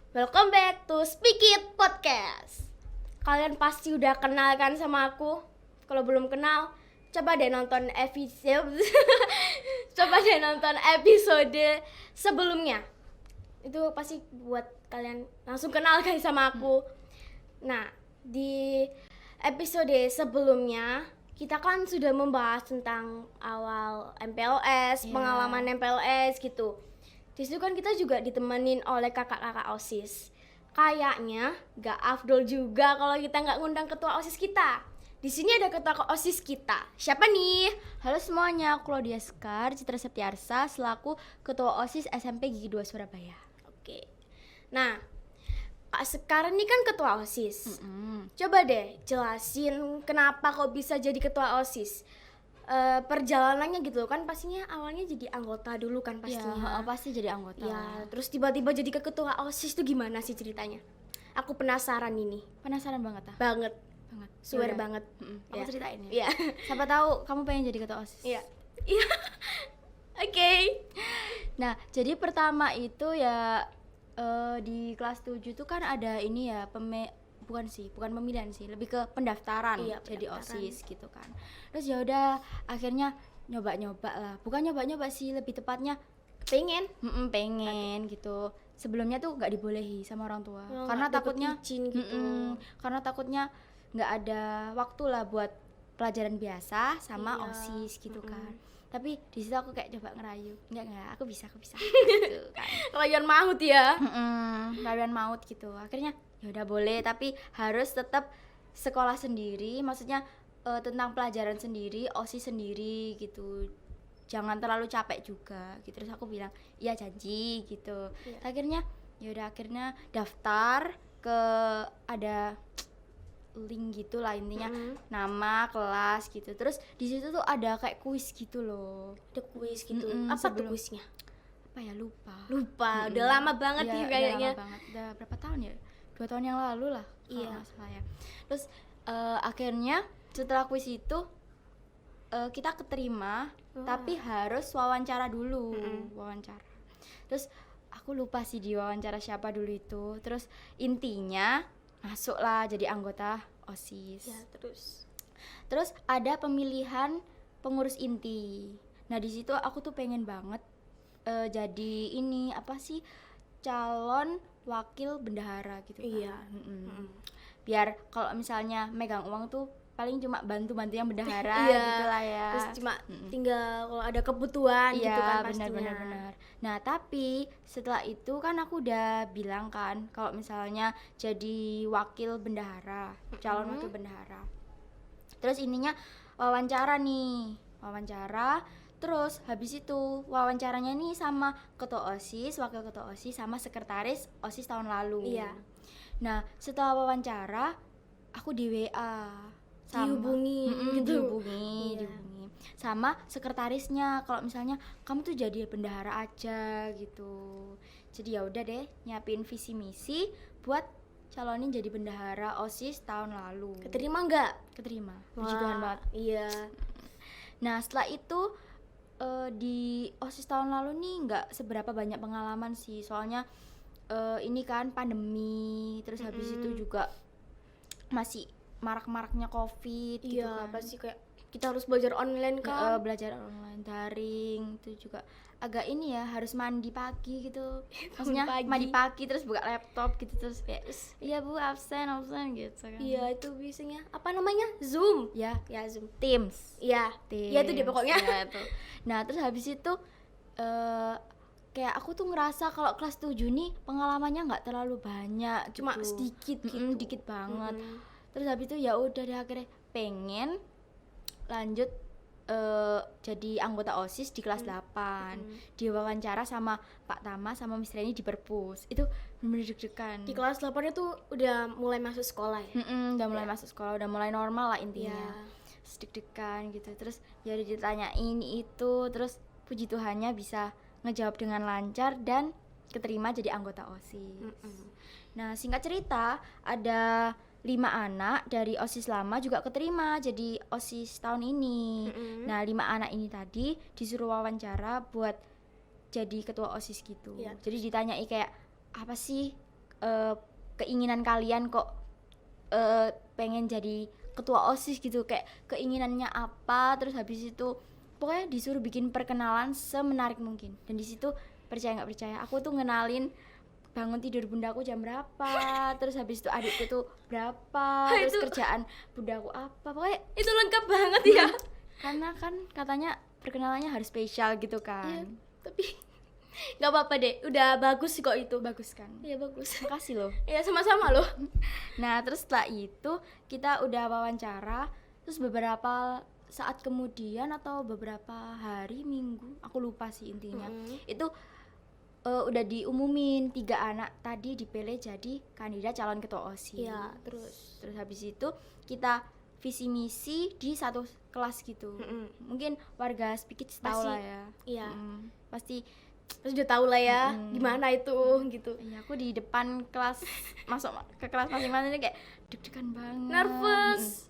Welcome back to Speak It Podcast. Kalian pasti udah kenal kan sama aku? Kalau belum kenal, coba deh nonton episode episode sebelumnya. Itu pasti buat kalian langsung kenal kan sama aku. Nah, di episode sebelumnya kita kan sudah membahas tentang awal MPLS, pengalaman MPLS gitu. Di situ kan kita juga ditemenin oleh kakak-kakak OSIS. Kayaknya gak afdol juga kalau kita nggak ngundang ketua OSIS kita. Di sini ada ketua OSIS kita. Siapa nih? Halo semuanya, aku Claudia Sekar, Citra Septiarsa, selaku Ketua OSIS SMP Gigi 2 Surabaya. Oke. Nah, Kak Sekar ini kan ketua OSIS. Coba deh jelasin kenapa kok bisa jadi ketua OSIS. Perjalanannya gitu kan, pastinya awalnya jadi anggota dulu kan pastinya. Ya, pasti jadi anggota. Ya, terus tiba-tiba jadi ketua OSIS tuh gimana sih ceritanya? Aku penasaran ini. Penasaran banget ah? Banget. Swear Yaudah. banget. Aku ceritain ya. Iya. Siapa tahu kamu pengen jadi ketua OSIS. Iya. Iya. Oke. Nah, jadi pertama itu ya di kelas 7 tuh kan ada ini ya, bukan pemilihan sih, lebih ke pendaftaran Iya, jadi pendaftaran. OSIS gitu kan. Terus ya udah akhirnya nyoba-nyoba lah. Bukan nyoba-nyoba sih, lebih tepatnya Pengen. pengen gitu. Sebelumnya tuh nggak dibolehi sama orang tua Oh, karena nggak dapet takutnya izin gitu. karena takutnya nggak ada waktu lah buat pelajaran biasa sama Iya. OSIS gitu kan. Tapi di situ aku kayak coba ngerayu, nggak aku bisa gitu kan. Kalian maut ya. Kalian maut gitu. Akhirnya ya udah boleh, tapi harus tetap sekolah sendiri, maksudnya tentang pelajaran sendiri, OSIS sendiri gitu. Jangan terlalu capek juga gitu. Terus aku bilang iya janji gitu. Iya. Akhirnya ya udah, akhirnya daftar ke ada link gitu lah intinya, nama kelas gitu. Terus di situ tuh ada kayak kuis gitu loh. Ada kuis gitu. Mm-mm, Apa tuh sebelum- kuisnya? Apa ya, lupa. Lupa. Udah lama banget Iya, nih udah kayaknya. lama banget. Udah berapa tahun ya? 2 tahun yang lalu lah kalau Iya. nggak salah ya. Terus akhirnya setelah kuis itu kita keterima, tapi harus wawancara dulu. Wawancara. Terus aku lupa sih di wawancara siapa dulu itu. Terus intinya masuklah jadi anggota OSIS. Ya, terus. Terus ada pemilihan pengurus inti. Nah di situ aku tuh pengen banget jadi ini apa sih, calon wakil bendahara gitu kan. Iya. Biar kalau misalnya megang uang tuh paling cuma bantu-bantu yang bendahara Iya. gitu lah ya. Terus cuma tinggal kalau ada kebutuhan Iya, gitu kan pastinya. benar. Nah tapi setelah itu kan aku udah bilang kan kalau misalnya jadi wakil bendahara, calon wakil bendahara. Terus ininya wawancara. Terus habis itu wawancaranya nih sama ketua OSIS, wakil ketua OSIS, sama sekretaris OSIS tahun lalu. Iya. Nah setelah wawancara aku di WA sama Dihubungi gitu. dihubungi Iya. sama sekretarisnya kalau misalnya kamu tuh jadi bendahara aja gitu. Jadi ya udah deh, nyiapin visi misi buat calonin jadi bendahara OSIS tahun lalu. Keterima nggak? Keterima. Puji Tuhan Wah, banget. iya. Nah setelah itu di OSIS tahun lalu nih nggak seberapa banyak pengalaman sih, soalnya ini kan pandemi, terus habis itu juga masih marak-maraknya COVID gitu Iya, kan. pasti kayak kita harus belajar online kan. Belajar online daring itu juga agak ini ya, harus mandi pagi gitu. Maksudnya Pagi. mandi pagi terus buka laptop gitu, terus kayak iya bu absen gitu kan. Iya, itu biasanya apa namanya? Zoom. Ya, Ya, Zoom. Teams. Iya. Iya itu dia pokoknya. Ya, itu. Nah terus habis itu kayak aku tuh ngerasa kalau kelas 7 nih pengalamannya nggak terlalu banyak, Cuma gitu. sedikit gitu. Dikit banget. Terus habis itu ya udah deh, akhirnya pengen lanjut jadi anggota OSIS di kelas 8. Diwawancara sama Pak Tama sama Miss Reni di Perpus. Itu bener-bener deg-degan. Di kelas 8 itu udah mulai masuk sekolah ya. Udah mulai masuk sekolah, udah mulai normal lah intinya. Iya. Terus deg-degan gitu. Terus ya udah ditanyain itu, terus puji Tuhannya bisa ngejawab dengan lancar dan keterima jadi anggota OSIS. Nah, singkat cerita, ada 5 anak dari OSIS lama juga keterima jadi OSIS tahun ini. Nah, 5 anak ini tadi disuruh wawancara buat jadi ketua OSIS gitu. Iya. Jadi ditanyai kayak apa sih keinginan kalian kok pengen jadi ketua OSIS gitu, kayak keinginannya apa, terus habis itu pokoknya disuruh bikin perkenalan semenarik mungkin. Dan di situ percaya nggak percaya, aku tuh ngenalin bangun tidur bundaku jam berapa, terus habis itu adikku tuh berapa, terus Itu- kerjaan bundaku apa, pokoknya Itu lengkap banget ya. karena kan katanya perkenalannya harus spesial gitu Iya, kan. tapi nggak apa-apa deh, udah bagus kok itu. Bagus kan? Iya bagus. Makasih loh. Iya sama-sama loh. Nah, terus setelah itu kita udah wawancara, terus beberapa saat kemudian atau beberapa hari, minggu, aku lupa sih intinya. Itu udah diumumin 3 anak tadi dipilih jadi kandidat calon ketua OSIS. Iya, terus habis itu kita visi misi di satu kelas gitu. Mungkin warga Spikits tahu Pasti, lah ya. iya. Pasti. terus udah tahu lah ya gimana itu gitu. Iya, aku di depan kelas masuk ke kelas masing-masing kayak deg-degan banget, nervous.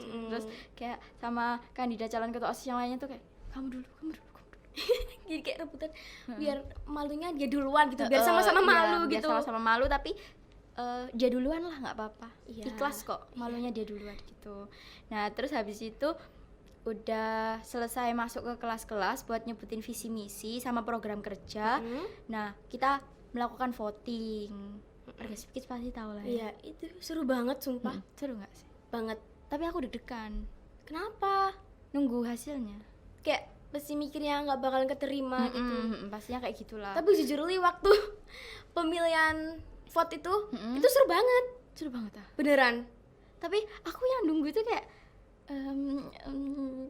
Terus kayak sama kandidat calon ketua OSIS yang lainnya tuh kayak kamu dulu. Jadi kayak rebutan biar malunya dia duluan gitu, biar sama-sama malu biar gitu. sama-sama malu, tapi dia duluan lah, nggak apa-apa. Iya. Ikhlas kok, malunya dia duluan gitu. Nah, terus habis itu udah selesai masuk ke kelas-kelas buat nyebutin visi misi sama program kerja. Nah, kita melakukan voting. Warga Spikits pasti tahu lah ya. Iya, itu seru banget sumpah. Seru nggak sih? Banget. Tapi aku deg-degan Kenapa? nunggu hasilnya. Kayak pasti mikirnya nggak bakalan keterima gitu. Pastinya kayak gitulah. Tapi jujur li waktu pemilihan vote itu seru banget. seru banget ah. Beneran. Tapi aku yang nunggu itu kayak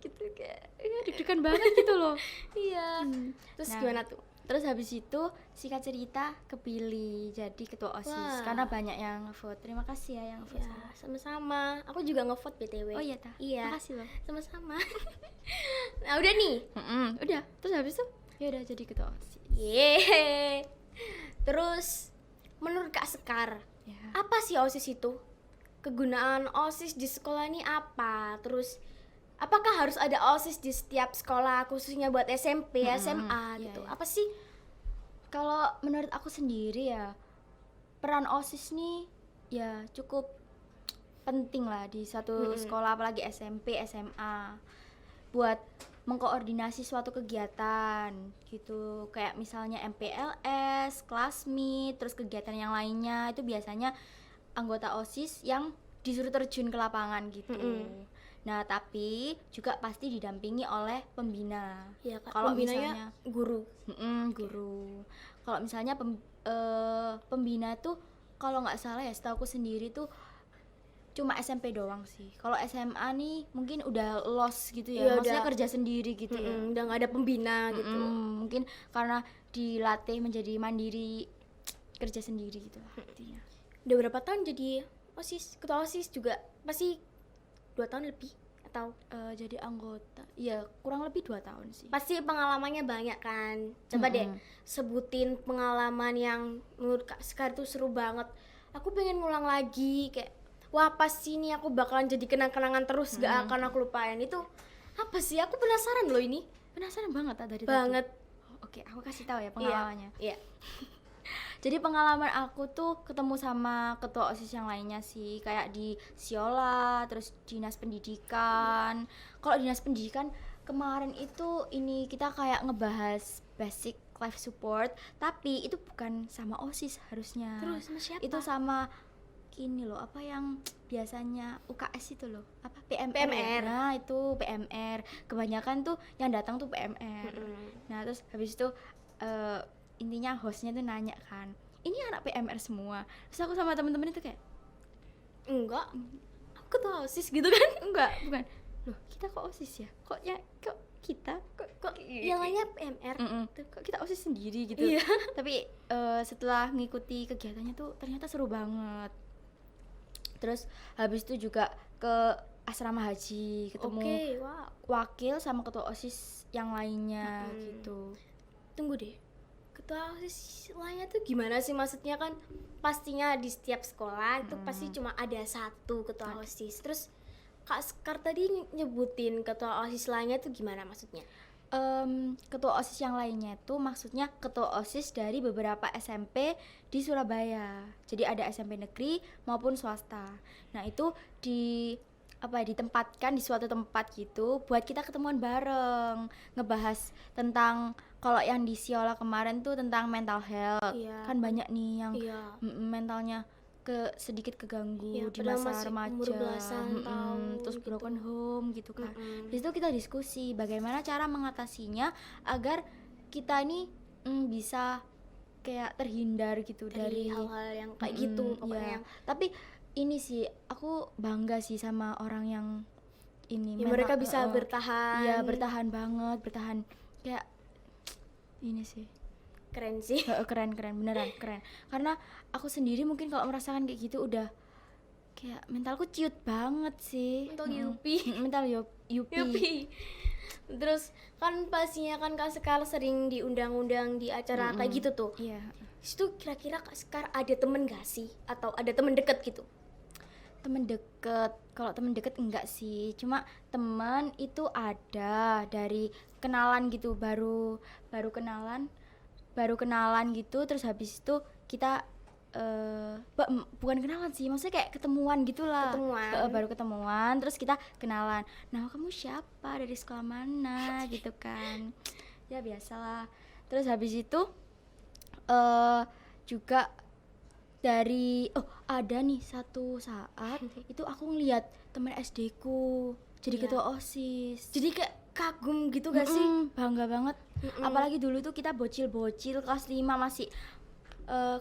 gitu, kayak deg-degan banget gitu loh. Iya. Terus Nah, gimana tuh? Terus habis itu singkat cerita kepilih jadi ketua OSIS. Wah. Karena banyak yang vote. Terima kasih ya yang vote. Ya, sama-sama. Aku juga ngevote BTW. Oh iya ta. Iya. Makasih loh. Sama-sama. Nah, udah nih. Udah. Terus habis itu ya udah jadi ketua OSIS. Yeay. Terus menurut Kak Sekar, Ya. apa sih OSIS itu? Kegunaan OSIS di sekolah ini apa? Terus apakah harus ada OSIS di setiap sekolah khususnya buat SMP, SMA Iya, gitu? iya. Apa sih? Kalau menurut aku sendiri ya, peran OSIS nih ya cukup penting lah di satu sekolah, apalagi SMP, SMA, buat mengkoordinasi suatu kegiatan gitu, kayak misalnya MPLS, kelas meet, terus kegiatan yang lainnya itu biasanya anggota OSIS yang disuruh terjun ke lapangan gitu. Nah, tapi juga pasti didampingi oleh pembina. Ya, Kak, Kalau pembinanya guru. Guru. Kalau misalnya pembina tuh kalau nggak salah ya, setahu aku sendiri tuh cuma SMP doang sih. Kalau SMA nih mungkin udah lost gitu ya, Iya, maksudnya udah. kerja sendiri gitu ya. Udah nggak ada pembina gitu. Mungkin karena dilatih menjadi mandiri, kerja sendiri gitu lah intinya. Udah berapa tahun jadi OSIS? Ketua OSIS juga pasti 2 tahun lebih atau Jadi anggota, ya kurang lebih 2 tahun sih. pasti pengalamannya banyak kan. Coba deh sebutin pengalaman yang menurut Kak Sekar tuh seru banget. Aku pengen ngulang lagi, kayak wah pasti nih aku bakalan jadi kenang-kenangan terus, gak akan aku lupain. Itu apa sih? Aku penasaran loh ini. Penasaran banget dari Banget. tadi. Oke, aku kasih tahu ya pengalamannya. Iya. Jadi pengalaman aku tuh ketemu sama ketua OSIS yang lainnya sih, kayak di Siola, terus dinas pendidikan. Kalau dinas pendidikan kemarin itu ini kita kayak ngebahas basic life support, tapi itu bukan sama OSIS harusnya. Terus sama siapa? Itu sama ini loh, apa yang biasanya UKS itu loh, apa PMR. PMR. Nah, itu PMR. Kebanyakan tuh yang datang tuh PMR. Nah, terus habis itu intinya hostnya tuh nanya kan, ini anak PMR semua. Terus aku sama temen-temen itu kayak Enggak. Aku ketua OSIS gitu kan. enggak, bukan. Loh, kita kok OSIS ya? Kok kita Kok yang lainnya PMR? kok kita OSIS sendiri gitu. Iya. Tapi setelah ngikuti kegiatannya tuh ternyata seru banget. Terus habis itu juga ke asrama haji, ketemu Oke, wow. wakil sama ketua OSIS yang lainnya gitu. Tunggu deh. Ketua OSIS lainnya tuh gimana sih, maksudnya kan pastinya di setiap sekolah itu pasti cuma ada satu ketua OSIS. Terus Kak Sekar tadi nyebutin ketua OSIS lainnya tuh gimana maksudnya? Ketua OSIS yang lainnya itu maksudnya ketua OSIS dari beberapa SMP di Surabaya. Jadi ada SMP negeri maupun swasta. Nah, itu ditempatkan di suatu tempat gitu buat kita ketemuan bareng, ngebahas tentang kalau yang di Siola kemarin tuh tentang mental health. Iya. Kan banyak nih yang Iya. mentalnya sedikit keganggu Iya, di padahal masa masih remaja, umur belasan tahun terus gitu. broken home gitu kan. Mm-mm. Di situ kita diskusi bagaimana cara mengatasinya agar kita ini bisa kayak terhindar gitu Dari dari hal-hal yang kayak gitu pokoknya ya. yang Tapi ini sih aku bangga sih sama orang yang ini ya mereka bisa bertahan. Iya, bertahan banget, bertahan kayak ini sih. Keren sih. Keren beneran keren, karena aku sendiri mungkin kalau merasakan kayak gitu udah kayak mentalku ciut banget sih. Mental yupi. Mental yupi. Yupi. Terus kan pastinya kan Kak Sekar sering diundang-undang di acara kayak gitu tuh. Iya. Itu kira-kira Kak Sekar ada temen gak sih? Atau ada temen deket gitu? Temen deket, kalau temen deket enggak sih, cuma teman itu ada dari kenalan gitu, baru kenalan gitu, terus habis itu kita bukan kenalan sih, maksudnya kayak ketemuan gitulah. Ketemuan. Baru ketemuan, terus kita kenalan. Nama kamu siapa, dari sekolah mana gitu kan. Ya biasalah. Terus habis itu juga dari ada nih satu saat itu aku ngeliat teman SD ku jadi Iya. ketua OSIS. Jadi kayak kagum gitu gak sih? Bangga banget. Apalagi dulu tuh kita bocil-bocil kelas 5 masih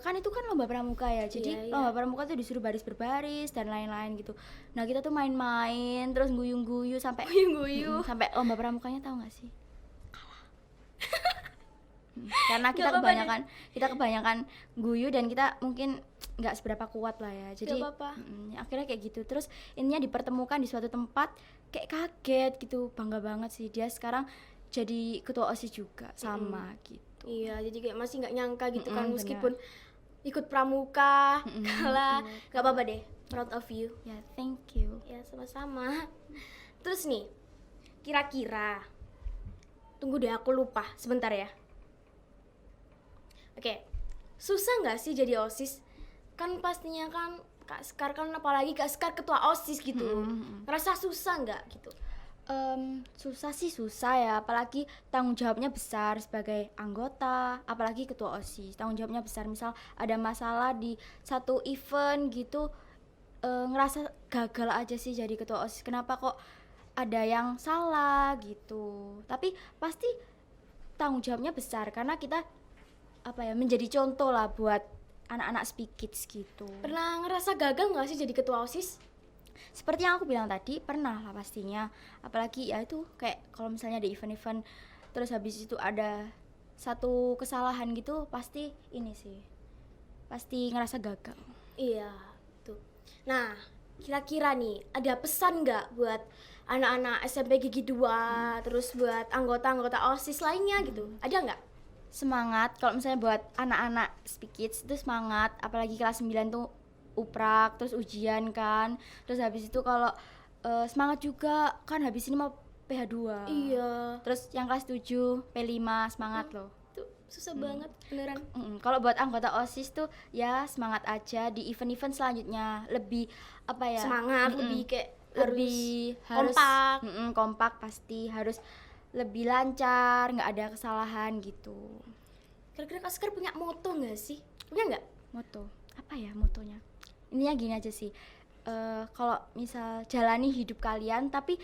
kan itu kan lomba pramuka ya. Jadi Iya, iya. lomba pramuka tuh disuruh baris berbaris dan lain-lain gitu. Nah, kita tuh main-main terus guyu-guyu sampai Guyu-guyu. sampai lomba pramukanya tahu gak sih? Karena kita Gak apa-apa kebanyakan guyu dan kita mungkin nggak seberapa kuat lah ya. Jadi Gak apa-apa. akhirnya kayak gitu. Terus intinya dipertemukan di suatu tempat, kayak kaget gitu, bangga banget sih dia sekarang jadi ketua OSIS juga sama gitu. Iya, jadi kayak masih nggak nyangka gitu kan Bener. meskipun ikut pramuka, kalah, nggak apa-apa deh, proud of you. Ya, thank you. Ya sama-sama. Terus nih, kira-kira, tunggu deh aku lupa, sebentar ya. Oke, susah nggak sih jadi OSIS? Kan pastinya kan Kak Sekar kan apalagi Kak Sekar ketua OSIS gitu, ngerasa susah nggak gitu? Susah sih susah ya, apalagi tanggung jawabnya besar sebagai anggota, apalagi ketua OSIS. Tanggung jawabnya besar, misal ada masalah di satu event gitu, ngerasa gagal aja sih jadi ketua OSIS. Kenapa kok ada yang salah gitu. Tapi pasti tanggung jawabnya besar karena kita menjadi contoh lah buat anak-anak Speak Kids gitu. Pernah ngerasa gagal nggak sih jadi ketua OSIS? Seperti yang aku bilang tadi, pernah lah pastinya. Apalagi ya itu kayak kalau misalnya ada event-event terus habis itu ada satu kesalahan gitu, pasti ini sih, pasti ngerasa gagal. Iya, tuh. Nah, kira-kira nih ada pesan nggak buat anak-anak SMP Gigi 2, terus buat anggota-anggota OSIS lainnya gitu? Ada nggak? Semangat, kalau misalnya buat anak-anak Speak Kids itu semangat, apalagi kelas 9 tuh uprak, terus ujian kan. Terus habis itu kalau semangat juga kan habis ini mau PH2. Iya. Terus yang kelas 7 P5 semangat loh. Tuh, susah banget beneran. Kalau buat anggota OSIS tuh ya semangat aja di event-event selanjutnya, lebih Semangat, lebih kayak lebih harus harus kompak. kompak, pasti harus lebih lancar, nggak ada kesalahan gitu. Kira-kira Kak Sekar punya moto nggak sih? Punya nggak? Moto apa ya motonya? Ininya gini aja sih, kalau misal jalani hidup kalian tapi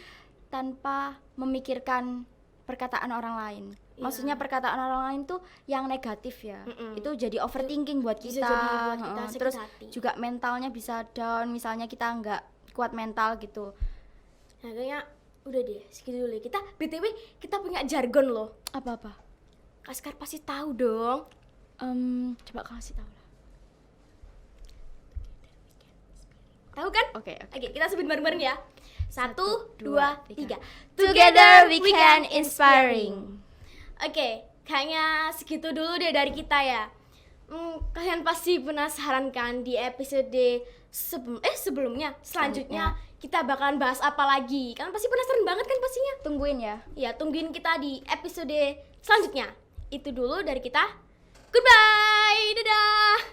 tanpa memikirkan perkataan orang lain. Maksudnya perkataan orang lain tuh yang negatif ya. Itu jadi overthinking buat Bisa kita. jadi buat kita sakit Terus hati. juga mentalnya bisa down, misalnya kita nggak kuat mental gitu. Nah, kayaknya udah deh, segitu dulu ya. Kita BTW kita punya jargon loh. Apa-apa? Kak Sekar pasti tahu dong. Coba kasih tahu lah. Tahu kan? Oke. Oke, kita sebut bareng-bareng ya. 1, 2, 3. Together we can inspiring. Oke, kayaknya segitu dulu deh dari kita ya. Kalian pasti penasaran kan di episode sebelumnya. Selanjutnya kita bakalan bahas apa lagi. Kalian pasti penasaran banget kan pastinya. Tungguin ya. Ya, tungguin kita di episode selanjutnya. Itu dulu dari kita. Goodbye. Dadah.